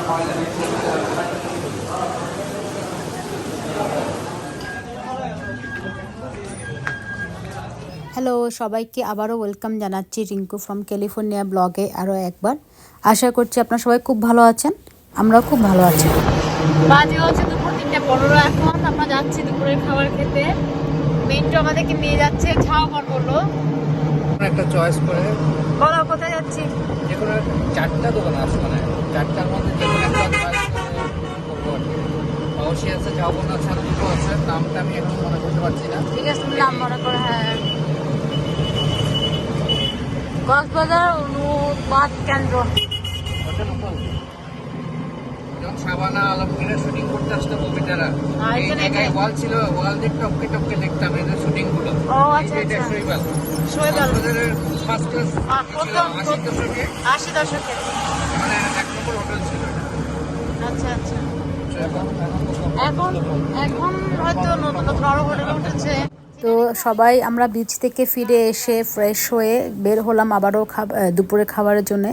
Hello সবাইকে আবারও welcome জানাচ্ছি রিঙ্কু ফ্রম ক্যালিফোর্নিয়া ব্লগে আরও একবার। আশা করছি আপনারা সবাই খুব ভালো আছেন, আমরাও খুব ভালো আছি। বাজে হচ্ছে দুপুর 3:15। এখন আমরা যাচ্ছি দুপুরের খাবার খেতে। মিন্টু আমাদেরকে নিয়ে যাচ্ছে ঝাউবন বললো। একটা চয়েস করে বলো কোথায় যাচ্ছি। যেকোনো 4টা দোকান আছে, মানে 4টার মধ্যে যেকোনো একটা চয়েস করে করবো আর কি। অবশ্যই আছে, ঝাউবন আছে, আর দুটো আছে, নামটা আমি এখন মনে করতে পারছি না। ঠিক আছে, তুমি নাম মনে করো। হ্যাঁ, কক্সবাজার অনুবাদ কেন্দ্র। যখন শাবানা আলমগীরের শুটিং করতে আসতো মুভিটারা, এই এখানে জায়গায় ওয়াল ছিল, ওয়াল দিয়ে টপকে টপকে দেখতাম এদের শুটিং গুলো। ও আচ্ছা এটা আচ্ছা, শৈবাল শৈবাল কক্সবাজারের ফার্স্ট ক্লাস প্রথম 80 দশকে, 80 দশকে। মানে এক নম্বর হোটেল ছিল এটা। আচ্ছা আচ্ছা, এখন এখন এখন হয়তো নতুন নতুন আরো হোটেল উঠেছে। তো সবাই আমরা বিচ থেকে ফিরে এসে ফ্রেশ হয়ে বের হলাম আবারও দুপুরে খাবারের জন্যে।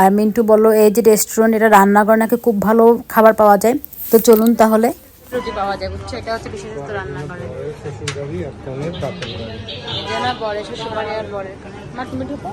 আর মিন্টু বললো এই যে রেস্টুরেন্ট, এটা রান্নাঘর নাকি খুব ভালো খাবার পাওয়া যায়, তো চলুন তাহলে। রুটি পাওয়া যায়, বুঝছো, এটা হচ্ছে বিশেষত রান্না করে। জানা বড় শ্বশুর বাড়ি আর বরের কানে। মা তুমি ঢুকো।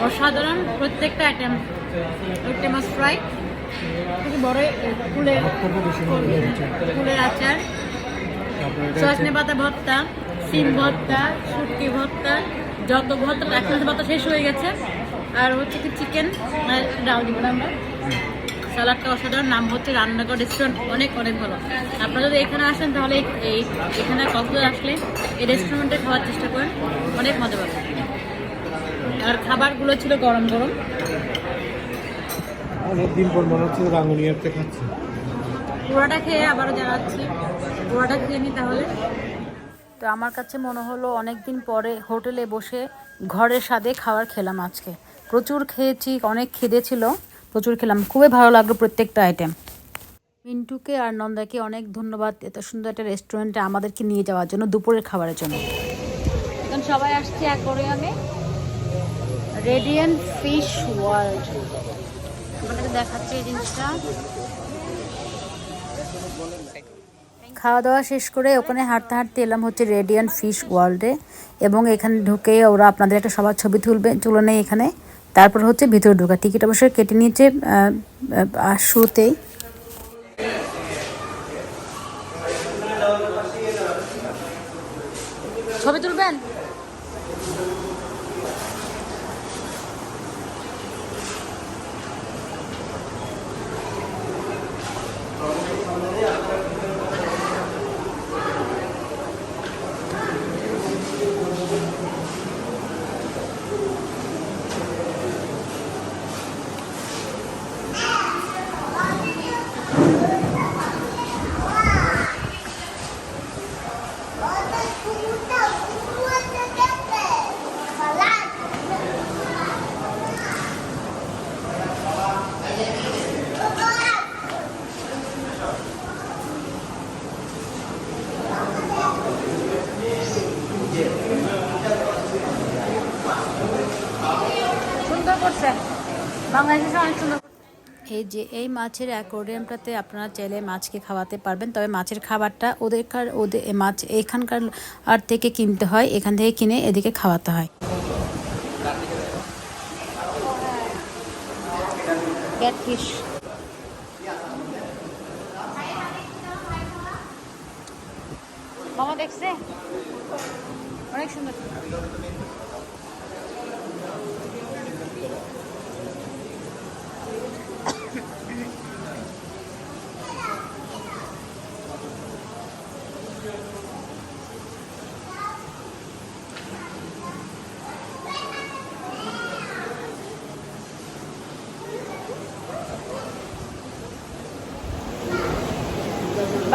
অসাধারণ প্রত্যেকটা আইটেম। একটা মাছ ফ্রাই, বড় ফুলের আচার, সজনে পাতা ভর্তা, সিম ভর্তা, শুটকি ভর্তা, যত ভর্তা এখন ভর্তা শেষ হয়ে গেছে। আর হচ্ছে কি চিকেন ডাল দিব না আমরা। স্যালাডটা অসাধারণ। নাম হচ্ছে রান্নাঘর রেস্টুরেন্ট, অনেক অনেক ভালো। আপনারা যদি এখানে আসেন তাহলে এখানে কক্সবাজার আসলে এই রেস্টুরেন্টে খাওয়ার চেষ্টা করেন, অনেক মজা পাবেন। আর খাবারগুলো ছিল গরম গরম। অনেকদিন পর মনে হচ্ছে রাঙ্গুনিয়াতে খাচ্ছি। পুরোটা খেয়ে আবারও জানাচ্ছি, পুরোটা খেয়ে নি তাহলে। তো আমার কাছে মনে হলো অনেক দিন পরে হোটেলে বসে ঘরের স্বাদে খাবার খেলাম আজকে। প্রচুর খেয়েছি, অনেক খিদে ছিল, প্রচুর খেলাম, খুবই ভালো লাগলো প্রত্যেকটা আইটেম। মিন্টুকে আর নন্দাকে অনেক ধন্যবাদ এত সুন্দর একটা রেস্টুরেন্টে আমাদেরকে নিয়ে যাওয়ার জন্য দুপুরের খাবারের জন্য। এখন সবাই আসছে অ্যাকোয়ারিয়ামে, রেডিয়েন্ট ফিশ ওয়ার্ল্ড। আপনাকে দেখাচ্ছে এই জিনিসটা। খাওয়া দাওয়া শেষ করে ওখানে হাঁটতে হাঁটতে এলাম হচ্ছে রেডিয়েন্ট ফিশ ওয়ার্ল্ডে, এবং এখানে ঢুকে ওরা আপনাদের একটা সবার ছবি তুলে নেয় এখানে। তারপর হচ্ছে ভিতরে ঢোকা, টিকিট অবশ্যই কেটে নিয়েছে শুরুতেই। ছবি তুলবেন? সুন্দর করছে, বাংলাদেশে অনেক সুন্দর। এই যে এই মাছের অ্যাকোয়ারিয়ামটাতে আপনারা চাইলে মাছকে খাওয়াতে পারবেন, তবে মাছের খাবারটা ওদের মাছ এখানকার আর থেকে কিনতে হয়, এখান থেকে কিনে এদিকে খাওয়াতে হয়। ক্যাটফিশ মামা দেখছে, অনেক সুন্দর।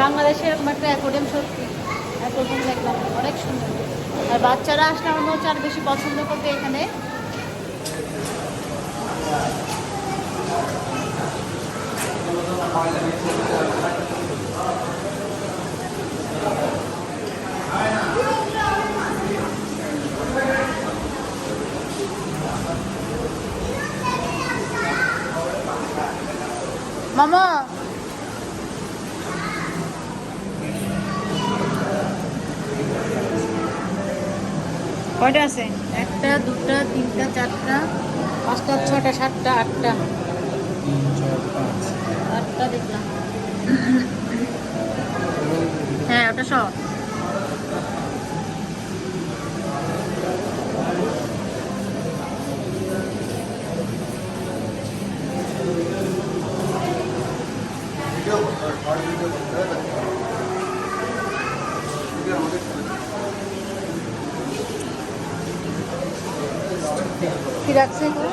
বাংলাদেশে এরকম একটা অ্যাকোয়ারিয়াম সত্যি অ্যাকোয়ারিয়াম দেখলাম, অনেক সুন্দর। আর বাচ্চারা আসলে আমার মনে হচ্ছে আর বেশি পছন্দ করবে এখানে। মামা কয়টা আছে? 1টা 2টা 3টা 4টা 5টা 6টা 7টা 8টা 8টা দেখলাম। হ্যাঁ ওটা সব। কি রাখছে এগুলো?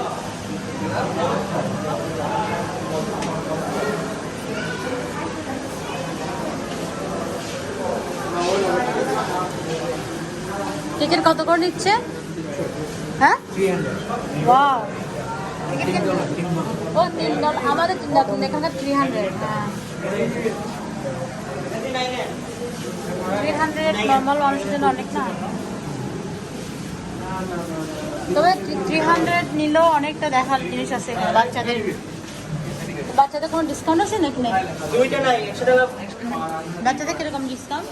টিকিট কত করে নিচ্ছে? হ্যাঁ ওয়াও ও $3 আমাদের $3 এখানে 300 হ্যাঁ 300 নর্মাল মানুষের জন্য অনেক না, তবে 300 নিলেও অনেকটা দেখার জিনিস আছে এখানে বাচ্চাদের। বাচ্চাদের কোনো ডিসকাউন্ট আছে নাকি? নেই দুইটা নাই 100 টাকা। বাচ্চাদের কিরকম ডিসকাউন্ট?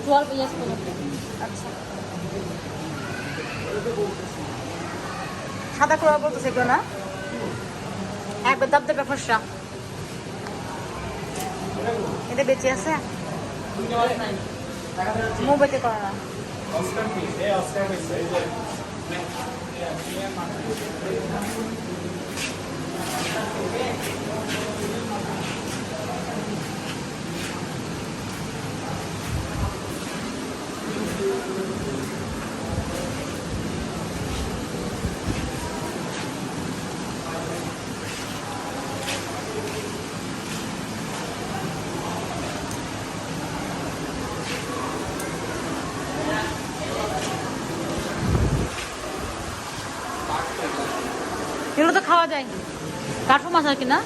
12 ইয়ার্স পর্যন্ত। আচ্ছা সাদা করে বলতেছে কেউ না, একবার দাব দেবে ফসরা এটা বেঁচে আছে মু বেঁচে করে না। এগুলো তো খাওয়া যায়, কাঠু মাছ আর কি না?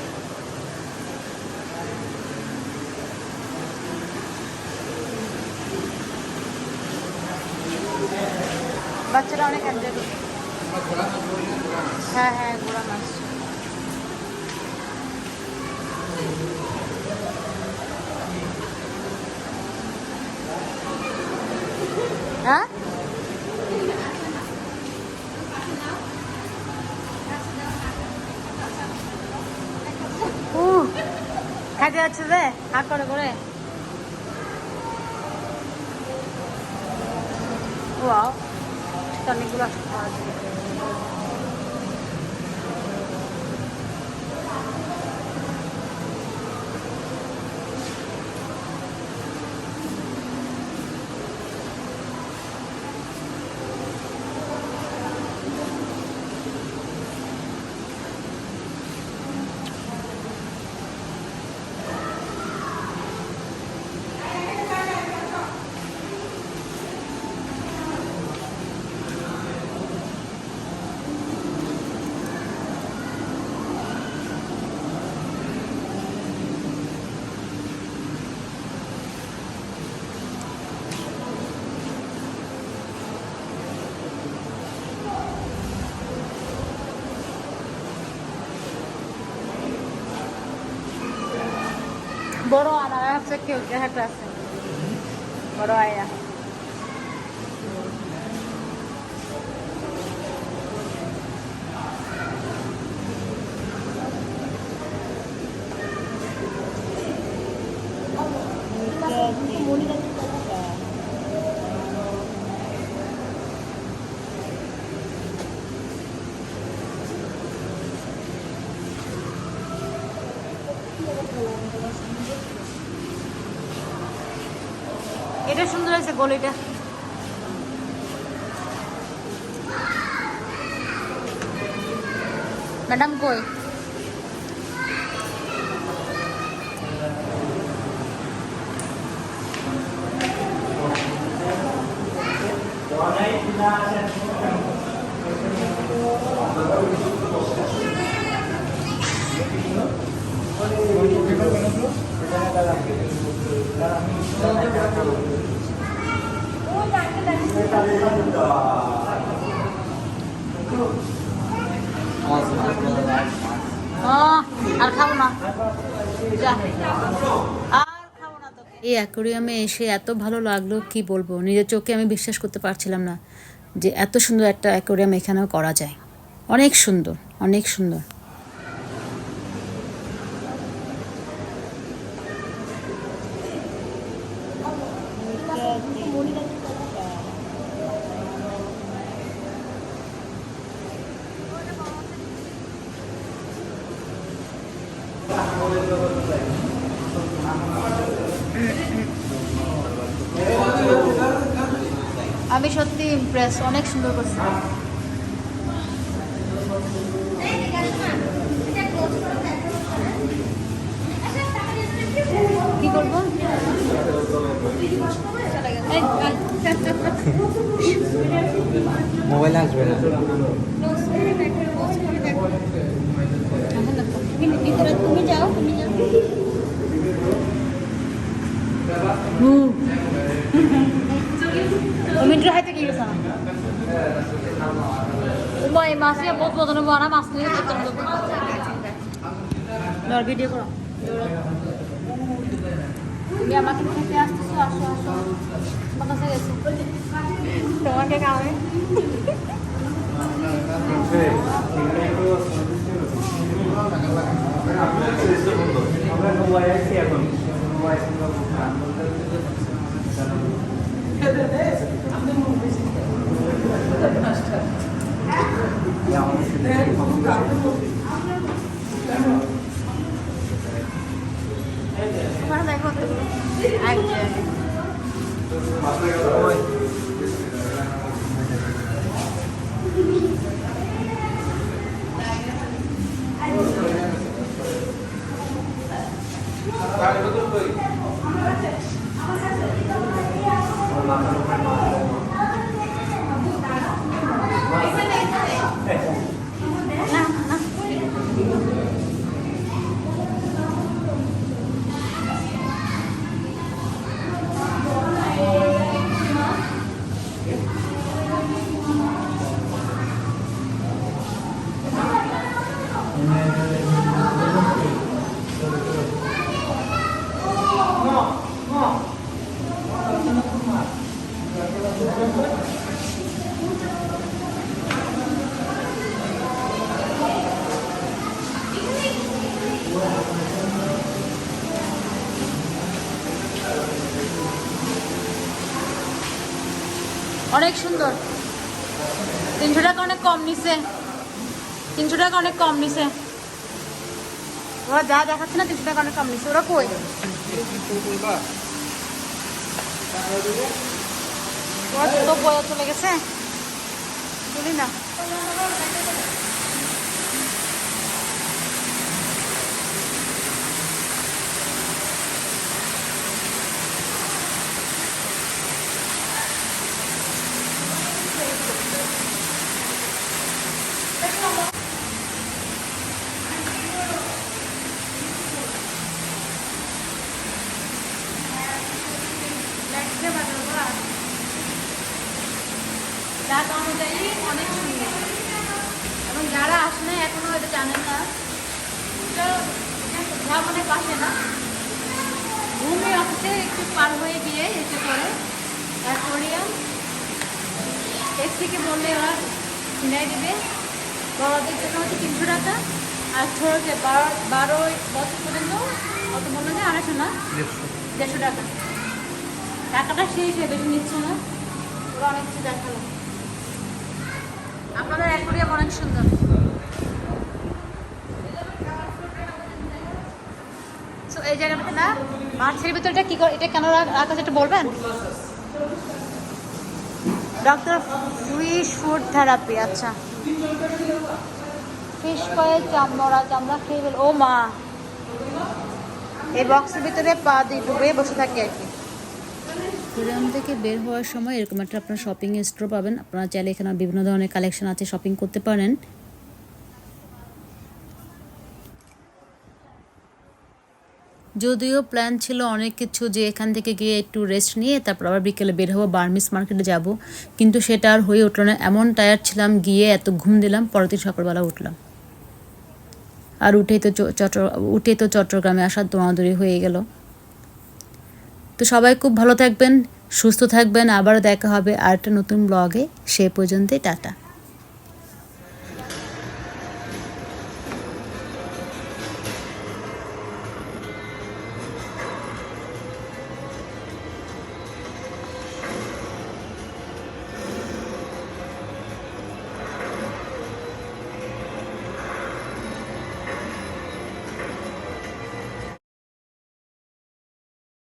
বাচ্চারা অনেক এনজয় করবে। হ্যাঁ হ্যাঁ ঘোড়া মাছ। হ্যাঁ খাইতে যাচ্ছে যে হাত করে করে। ওয়াও অনেকগুলো খাওয়া যায়। বড় আনারা হচ্ছে কেউ একটা আছে বড় আয়া। এটা সুন্দর আছে গলিটা। ম্যাডাম কই? Awesome. আর খাবো না, যা আর খাবো না তোকে। এই অ্যাকোরিয়ামে এসে এত ভালো লাগলো কি বলবো, নিজের চোখে আমি বিশ্বাস করতে পারছিলাম না যে এত সুন্দর একটা অ্যাকোরিয়াম এখানেও করা যায়। অনেক সুন্দর, অনেক সুন্দর। আমি সত্যি ইমপ্রেস, অনেক সুন্দর করছে। কি করবো? মোবাইল আসবে না। তুমি যাও, তুমি যাও। মিন্টু হাইতে কি গেছে না? ওই মাসে বহুত বদনে বনা মাছ নিয়ে করতে হবে। নর ভিডিও করো। তুমি আমাকে খেতে আসতেছো, আসো আসো। আমার কাছে গেছো। তোমাকে খাওয়াবে। ওখানে দেখো কতগুলো। আগে অনেক সুন্দর। 300 টাকা অনেক কম নিছে, 300 টাকা অনেক কম নিছে। ওরা যা দেখাচ্ছে না 300 টাকা অনেক কম নিছে। ওরা কই? ওরা তো বয়ে চলে গেছে, বলি না। ডাক অনুযায়ী অনেক সুন্দর, এবং যারা আসলে এখনো এটা জানেন না, আমাদের পাশে না, ভূমি অফিসে একটু পার হয়ে গিয়ে এসে পড়ে অ্যাকোয়ারিয়াম। এর থেকে বললে ওরা কিনাই দেবে। বড়দের জন্য হচ্ছে 300 টাকা, আর ছোটদের 12 বছর পর্যন্ত অত মনে হয় 250 না 150 টাকা। টাকাটা সেই হিসেবে বেশি নিচ্ছে না। ওরা অনেক কিছু দেখালো। আপনাদের অ্যাকোয়ারিয়াম অনেক সুন্দর। সো এই জায়গাটাতে না মাছের ভিতরে কি করে, এটা কেন রাখা যেটা বলবেন? Doctor fish food therapy. আচ্ছা, ফিশ পায়ে চামড়া খেয়ে গেল। ও মা, এই বক্সের ভিতরে পা দিয়ে ডুবে বসে থাকে আর কি। অ্যাকোরিয়াম থেকে বের হওয়ার সময় এরকম একটা আপনার শপিং স্টোর পাবেন। আপনারা চাইলে এখানে বিভিন্ন ধরনের কালেকশন আছে, শপিং করতে পারেন। যদিও প্ল্যান ছিল অনেক কিছু, যে এখান থেকে গিয়ে একটু রেস্ট নিয়ে তারপর আবার বিকেলে বের হবো, বার্মিস মার্কেটে যাব, কিন্তু সেটা আর হয়ে উঠলো না। এমন টায়ার্ড ছিলাম, গিয়ে এত ঘুম দিলাম, পরের দিন সকালবেলা উঠলাম। আর উঠে তো চট্টগ্রামে আসার দৌড়াদৌড়ি হয়ে গেল। তো সবাই খুব ভালো থাকবেন, সুস্থ থাকবেন, আবারও দেখা হবে আরেকটা নতুন ব্লগে। সে পর্যন্তই টাটা।